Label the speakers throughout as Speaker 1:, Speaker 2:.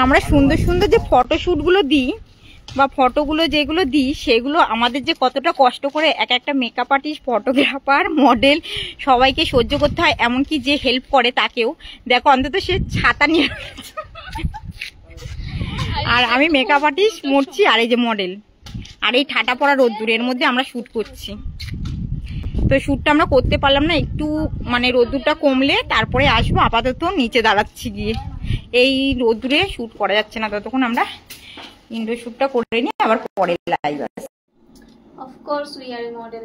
Speaker 1: আমরা সুন্দর সুন্দর যে ফটোশ্যুটগুলো দিই বা ফটোগুলো যেগুলো দিই সেগুলো আমাদের যে কতটা কষ্ট করে এক একটা মেকআপ আর্টিস্ট, ফটোগ্রাফার, মডেল সবাইকে সহ্য করতে হয়, এমনকি যে হেল্প করে তাকেও। দেখো অন্তত সে ছাতা নিয়ে আর আমি মেকআপ আর্টিস্ট মরছি, আর এই যে মডেল, আর এই ঠাটা পড়া রোদ্দুরের মধ্যে আমরা শ্যুট করছি। তো শ্যুটটা আমরা করতে পারলাম না, একটু মানে রোদ্দুরটা কমলে তারপরে আসবো। আপাতত নিচে দাঁড়াচ্ছি গিয়ে, এই রোদ্দুরে শ্যুট করা যাচ্ছে না, ততক্ষণ আমরা ইনডোর শ্যুটটা করে নিই, আবার পরে লাইভ আসে।
Speaker 2: Of course we are A model,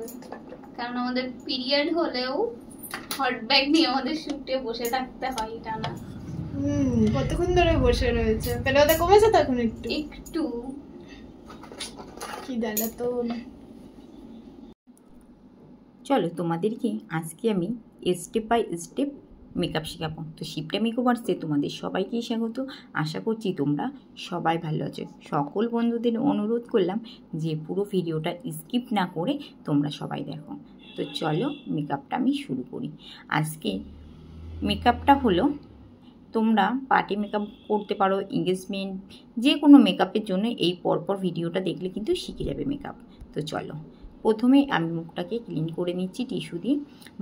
Speaker 2: কারণ আমাদের পিরিয়ড হলেও হট ব্যাগ নিয়ে আমাদের শ্যুটে বসে থাকতে হয় টানা।
Speaker 3: কতক্ষণ ধরে বসে রয়েছে, তাহলে ওটা কমেছে তখন
Speaker 2: একটু
Speaker 3: কি দাদা। তো
Speaker 1: চলো তোমাদেরকে আজকে আমি স্টেপ বাই স্টেপ মেকআপ শেখাবো। তো শিপ্রা মেকওভার্সে তোমাদের সবাইকেই স্বাগত। আশা করছি তোমরা সবাই ভালো আছো। সকল বন্ধুদের অনুরোধ করলাম যে পুরো ভিডিওটা স্কিপ না করে তোমরা সবাই দেখো। তো চলো মেকআপটা আমি শুরু করি। আজকে মেকআপটা হলো, তোমরা পার্টি মেকআপ করতে পারো, এঙ্গেজমেন্ট, যে কোনো মেকআপের জন্য এই পরপর ভিডিওটা দেখলে কিন্তু শিখে যাবে মেকআপ। তো চলো, প্রথমে আমি মুখটাকে ক্লিন করে নিচ্ছি টিস্যু দিয়ে।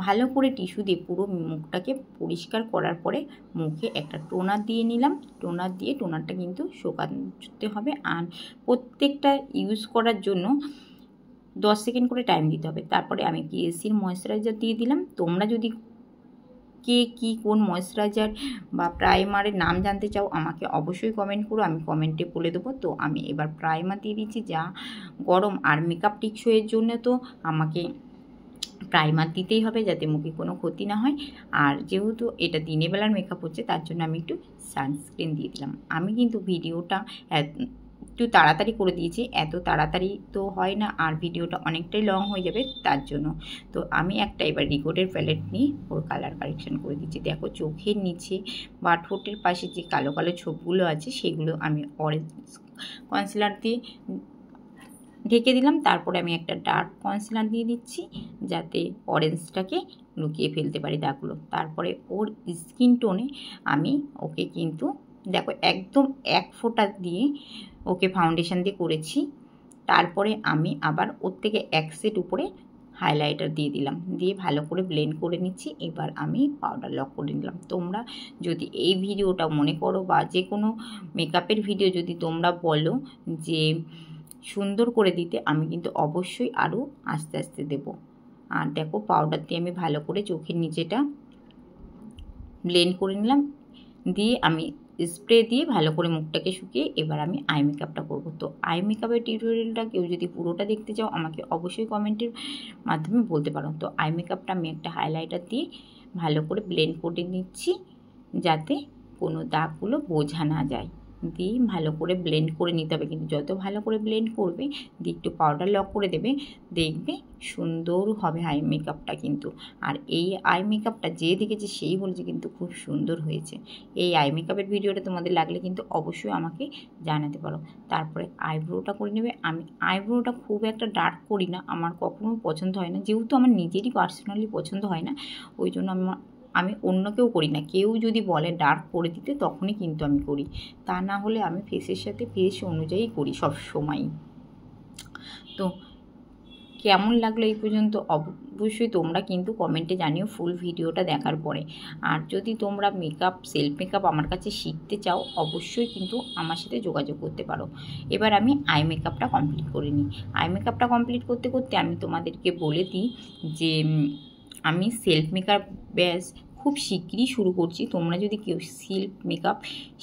Speaker 1: ভালো করে টিস্যু দিয়ে পুরো মুখটাকে পরিষ্কার করার পরে মুখে একটা টোনার দিয়ে নিলাম। টোনার দিয়ে টোনারটা কিন্তু শুকাতে হবে, আর প্রত্যেকটা ইউজ করার জন্য 10 সেকেন্ড করে টাইম দিতে হবে। তারপরে আমি পিএসসির ময়েশ্চারাইজার দিয়ে দিলাম। তোমরা যদি কে কী কোন ময়েশ্চারাইজার বা প্রাইমারের নাম জানতে চাও আমাকে অবশ্যই কমেন্ট করো, আমি কমেন্টে বলে দেবো। তো আমি এবার প্রাইমার দিয়ে দিচ্ছি, যা গরম আর মেকআপ টিকসইয়ের জন্য তো আমাকে প্রাইমার দিতেই হবে যাতে মুখে কোনো ক্ষতি না হয়। আর যেহেতু এটা দিনের বেলার মেকআপ হচ্ছে তার জন্য আমি একটু সানস্ক্রিন দিয়ে দিলাম। আমি কিন্তু ভিডিওটা একটু তাড়াতাড়ি করে দিয়েছি, এত তাড়াতাড়ি তো হয় না, আর ভিডিওটা অনেকটাই লং হয়ে যাবে তার জন্য। তো আমি একটা এবার রিগোডের প্যালেট নিয়ে ওর কালার কারেকশন করে দিচ্ছি। দেখো চোখের নিচে বা ঠোঁটের পাশে যে কালো কালো ছোপগুলো আছে সেগুলো আমি অরেঞ্জ কনসিলার দিয়ে ঢেকে দিলাম। তারপরে আমি একটা ডার্ক কনসিলার দিয়ে দিচ্ছি যাতে অরেঞ্জটাকে লুকিয়ে ফেলতে পারি দাগগুলো। তারপরে ওর স্কিন টোনে আমি ওকে কিন্তু দেখো একদম 1 ফোঁটা দিয়ে ওকে ফাউন্ডেশন দিয়ে করেছি। তারপরে আমি আবার ওর থেকে 1 সেট উপরে হাইলাইটার দিয়ে দিলাম, দিয়ে ভালো করে ব্লেন্ড করে নিচ্ছি। এবার আমি পাউডার লক করে নিলাম। তোমরা যদি এই ভিডিওটা মনে করো বা যে কোনো মেকআপের ভিডিও যদি তোমরা বলো যে সুন্দর করে দিতে, আমি কিন্তু অবশ্যই আরও আস্তে আস্তে দেব। আর দেখো পাউডার দিয়ে আমি ভালো করে চোখের নিচেটা ব্লেন্ড করে নিলাম, দিয়ে আমি স্প্রে দিয়ে ভালো করে মুখটাকে শুকিয়ে এবার আমি আই মেকআপটা করব। তো আই মেকআপের টিউটোরিয়ালটা কেউ যদি পুরোটা দেখতে চাও আমাকে অবশ্যই কমেন্টের মাধ্যমে বলতে পারো। তো আই মেকআপটা আমি একটা হাইলাইটার দিয়ে ভালো করে ব্লেন্ড করে নিচ্ছি যাতে কোনো দাগগুলো বোঝা না যায়। দিয়ে ভালো করে ব্লেন্ড করে নিতে হবে, কিন্তু যত ভালো করে ব্লেন্ড করবে দিয়ে একটু পাউডার লক করে দেবে, দেখবে সুন্দর হবে আই মেকআপটা কিন্তু। আর এই আই মেকআপটা যে দেখেছে সেই বলছে কিন্তু খুব সুন্দর হয়েছে। এই আই মেকআপের ভিডিওটা তোমাদের লাগলে কিন্তু অবশ্যই আমাকে জানাতে পারো। তারপরে আইব্রোটা করে নেবে। আমি আইব্রোটা খুব একটা ডার্ক করি না, আমার কখনো পছন্দ হয় না, যেহেতু আমার নিজেরই পার্সোনালি পছন্দ হয় না, ওই জন্য আমি অন্য কেউ করি না। কেউ যদি বলে ডার্ক করে দিতে তখনই কিন্তু আমি করি, তা না হলে আমি ফেসের সাথে ফেস অনুযায়ী করি সব সময়। তো কেমন লাগলো এই পর্যন্ত অবশ্যই তোমরা কিন্তু কমেন্টে জানিও ফুল ভিডিওটা দেখার পরে। আর যদি তোমরা মেকআপ সেলফ মেকআপ আমার কাছে শিখতে চাও অবশ্যই কিন্তু আমার সাথে যোগাযোগ করতে পারো। এবার আমি আই মেকআপটা কমপ্লিট করে নিই। আই মেকআপটা কমপ্লিট করতে করতে আমি তোমাদেরকে বলে দিই যে আমি সেলফ মেকআপ ব্যাস খুব শিগগিরই শুরু করছি। তোমরা যদি কেউ সেলফ মেকআপ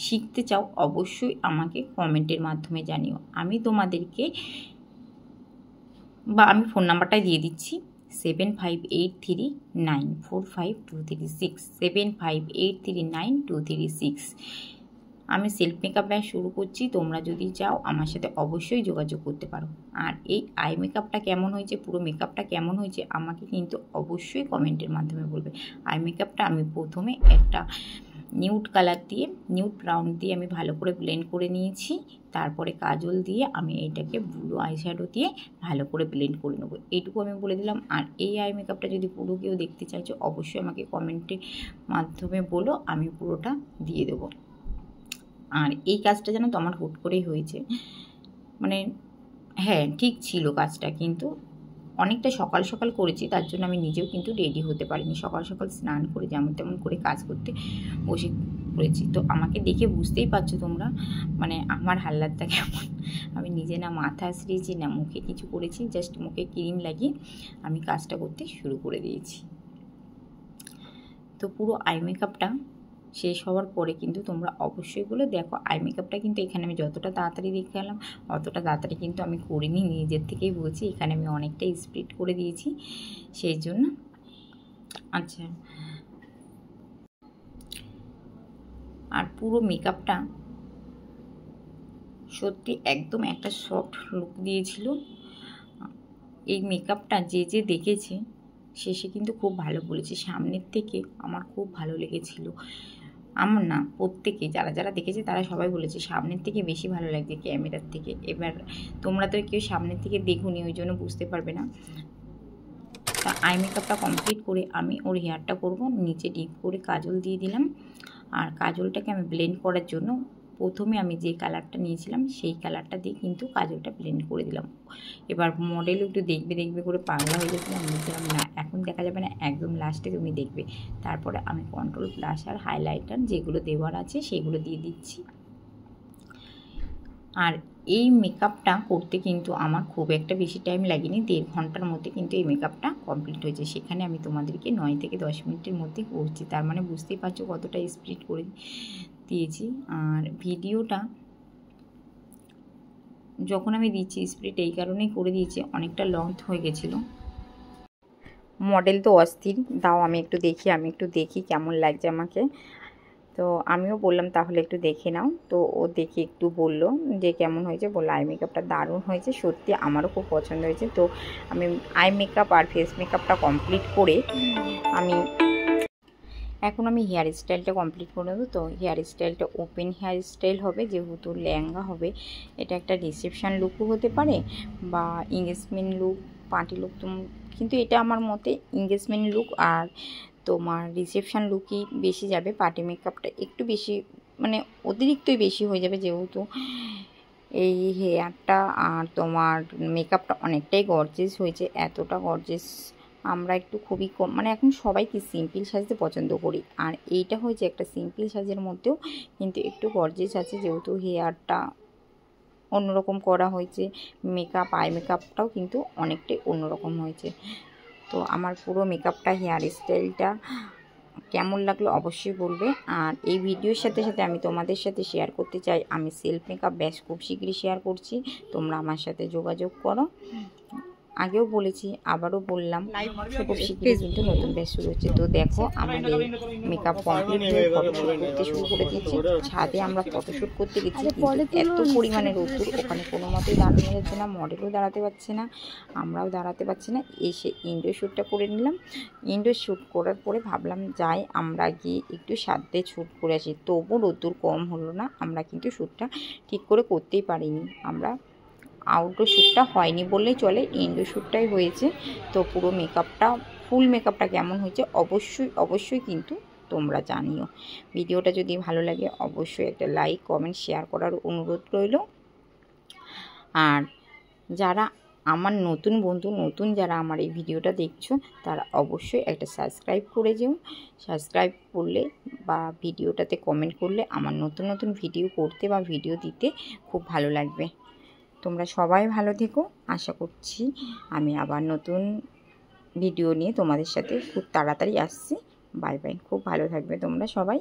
Speaker 1: শিখতে চাও অবশ্যই আমাকে কমেন্টের মাধ্যমে জানিও। আমি তোমাদেরকে বা আমি ফোন নাম্বারটাই দিয়ে দিচ্ছি 7583945236 75839236। আমি সেলফ মেকআপ ব্যাচ শুরু করছি, তোমরা যদি চাও আমার সাথে অবশ্যই যোগাযোগ করতে পারো। আর এই আই মেকআপটা কেমন হয়েছে, পুরো মেকআপটা কেমন হয়েছে আমাকে কিন্তু অবশ্যই কমেন্টের মাধ্যমে বলবে। আই মেকআপটা আমি প্রথমে একটা নিউড কালার দিয়ে, নিউড ব্রাউন দিয়ে আমি ভালো করে ব্লেন্ড করে নিয়েছি। তারপরে কাজল দিয়ে আমি এইটাকে ব্লু আই শ্যাডো দিয়ে ভালো করে ব্লেন্ড করে নেবো, এইটুকু আমি বলে দিলাম। আর এই আই মেকআপটা যদি পুরো কেউ দেখতে চাইছো অবশ্যই আমাকে কমেন্টের মাধ্যমে বলো, আমি পুরোটা দিয়ে দেবো। আর এই কাজটা যেন তো আমার হুট করেই হয়েছে, মানে হ্যাঁ ঠিক ছিল কাজটা, কিন্তু অনেকটা সকাল সকাল করেছি, তার জন্য আমি নিজেও কিন্তু রেডি হতে পারিনি। সকাল সকাল স্নান করে যেমন তেমন করে কাজ করতে বসে পড়েছি। তো আমাকে দেখে বুঝতেই পারছো তোমরা মানে আমার হাল্লাতটা কেমন। আমি নিজে না মাথা আশ্রিয়েছি না মুখে কিছু করেছি, জাস্ট মুখে ক্রিম লাগিয়ে আমি কাজটা করতে শুরু করে দিয়েছি। তো পুরো আই মেকআপটা শেষ হওয়ার পরে কিন্তু তোমরা অবশ্যই বলে দেখো, আই মেকআপটা কিন্তু এখানে আমি যতটা তাড়াতাড়ি দেখালাম অতটা তাড়াতাড়ি কিন্তু আমি করিনি, নিজের থেকেই বলছি। এখানে আমি অনেকটাই স্পিড করে দিয়েছি সেই জন্য। আচ্ছা, আর পুরো মেকআপটা সত্যি একদম একটা সফট লুক দিয়েছিল। এই মেকআপটা যে যে দেখেছে শেষে কিন্তু খুব ভালো বলেছে, সামনের থেকে আমার খুব ভালো লেগেছিল। আমার না, প্রত্যেকে যারা যারা দেখেছে তারা সবাই বলেছে সামনের থেকে বেশি ভালো লাগছে ক্যামেরার থেকে। এবার তোমরা তো কেউ সামনের থেকে দেখুনি, ওই জন্য বুঝতে পারবে না। তা আই মেকআপটা কমপ্লিট করে আমি ওর হেয়ারটা করব। নিচে ডিপ করে কাজল দিয়ে দিলাম, আর কাজলটাকে আমি ব্লেন্ড করার জন্য প্রথমে আমি যে কালারটা নিয়েছিলাম সেই কালারটা দিয়ে কিন্তু কাজলটা ব্লেন্ড করে দিলাম। এবার মডেলও একটু দেখবে দেখবে করে পাগলা হয়ে গেছিলাম, বলছিলাম না এখন দেখা যাবে না, একদম লাস্টে তুমি দেখবে। তারপরে আমি কন্ট্রোল ব্লাশ আর হাইলাইটার যেগুলো দেওয়ার আছে সেগুলো দিয়ে দিচ্ছি। আর এই মেকআপটা করতে কিন্তু আমার খুব একটা বেশি টাইম লাগেনি, 1.5 ঘন্টার মধ্যে কিন্তু এই মেকআপটা কমপ্লিট হয়েছে। সেখানে আমি তোমাদেরকে 9 থেকে 10 মিনিটের মধ্যে করছি, তার মানে বুঝতেই পারছো কতটা স্পিড করে দিয়েছি। আর ভিডিওটা যখন আমি দিচ্ছি স্পিড এই কারণেই করে দিয়েছি, অনেকটা লং হয়ে গেছিলো। মডেল তো অস্থির, দাও আমি একটু দেখি কেমন লাগছে আমাকে। তো আমিও বললাম তাহলে একটু দেখে নাও। তো ও দেখে একটু বললো যে কেমন হয়েছে, বললো আই মেকআপটা দারুণ হয়েছে, সত্যি আমারও খুব পছন্দ হয়েছে। তো আমি আই মেকআপ আর ফেস মেকআপটা কমপ্লিট করে এখন আমি হেয়ার স্টাইলটা কমপ্লিট করে দেবো। তো হেয়ার স্টাইলটা ওপেন হেয়ার স্টাইল হবে, যেহেতু লেহেঙ্গা হবে। এটা একটা রিসেপশান লুকও হতে পারে বা এঙ্গেজমেন্ট লুক, পার্টি লুক। কিন্তু এটা আমার মতে এঙ্গেজমেন্ট লুক আর তোমার রিসেপশান লুকই বেশি যাবে। পার্টি মেকআপটা একটু বেশি মানে অতিরিক্তই বেশি হয়ে যাবে, যেহেতু এই হেয়ারটা আর তোমার মেকআপটা অনেকটাই গর্জিয়াস হয়েছে। এতটা গর্জিয়াস আমরা একটু খুবই কম, মানে এখন সবাই কি সিম্পল সাজতে পছন্দ করি, আর এইটা হয়েছে একটা সিম্পল সাজের মধ্যেও কিন্তু একটু গর্জিয়াস আছে, যেহেতু হেয়ারটা অন্যরকম করা হয়েছে। মেকআপ আই মেকআপটাও কিন্তু অনেকটাই অন্যরকম হয়েছে। তো আমার পুরো মেকআপটা হেয়ার স্টাইলটা কেমন লাগলো অবশ্যই বলবে। আর এই ভিডিওর সাথে সাথে আমি তোমাদের সাথে শেয়ার করতে চাই, আমি সেলফ মেকআপ ব্যাস খুব শীঘ্রই শেয়ার করছি, তোমরা আমার সাথে যোগাযোগ করো। আগেও বলেছি আবারও বললাম, খুব শীঘ্রই কিন্তু নতুন ব্যাচ শুরু হচ্ছে। তো দেখো আমাদের মেকআপ কমপ্লিট হয়ে ফটোশ্যুট করতে শুরু করে দিয়েছি। ছাদে আমরা ফটোশ্যুট করতে গেছি, এত পরিমাণে রোদ্দুর, ওখানে কোনো মতেই দাঁড়ানো যাচ্ছে না, মডেলও দাঁড়াতে পারছে না, আমরাও দাঁড়াতে পারছি না। এসে ইনডোর শ্যুটটা করে নিলাম। ইনডোর শ্যুট করার পরে ভাবলাম যাই আমরা গিয়ে একটু সাধ্যে শ্যুট করে আসি, তবু রোদ্দুর কম হলো না, আমরা কিন্তু শ্যুটটা ঠিক করে করতেই পারিনি। আমরা আউটডোর শ্যুটটা হয়নি বললেই চলে, ইনডোর শ্যুটটাই হয়েছে। তো পুরো মেকআপটা ফুল মেকআপটা কেমন হয়েছে অবশ্যই কিন্তু তোমরা জানিও। ভিডিওটা যদি ভালো লাগে অবশ্যই একটা লাইক কমেন্ট শেয়ার করার অনুরোধ রইল। আর যারা আমার নতুন বন্ধু, যারা আমার এই ভিডিওটা দেখছো তারা অবশ্যই একটা সাবস্ক্রাইব করে যেও। সাবস্ক্রাইব করলে বা ভিডিওটাতে কমেন্ট করলে আমার নতুন ভিডিও করতে বা ভিডিও দিতে খুব ভালো লাগবে। তোমরা সবাই ভালো থেকো, আশা করছি আমি আবার নতুন ভিডিও নিয়ে তোমাদের সাথে খুব তাড়াতাড়ি আসছি। বাই বাই, খুব ভালো থাকবে তোমরা সবাই।